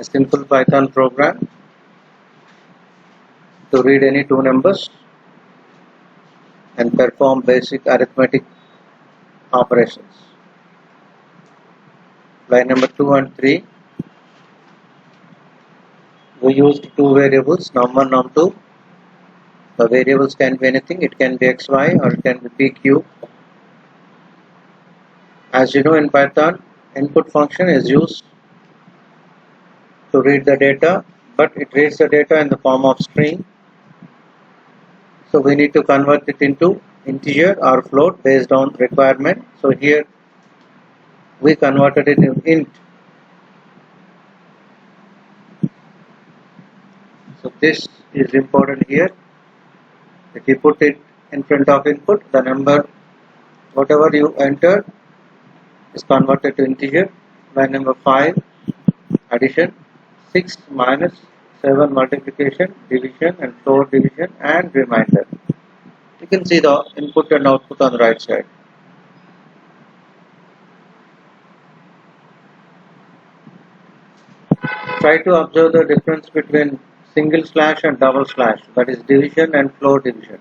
a simple Python program to read any two numbers and perform basic arithmetic operations. Line number 2 and 3, we used two variables, num1, num2. The variables can be anything, it can be xy or it can be pq. As you know, in Python, input function is used to read the data, but it reads the data in the form of string. So we need to convert it into integer or float based on requirement. So here we converted it in int. So this is important here. If you put it in front of input, the number whatever you entered is converted to integer. Line number 5, addition, 6 minus 7 multiplication, division and floor division and remainder. You can see the input and output on the right side. Try to observe the difference between single slash and double slash, that is division and floor division.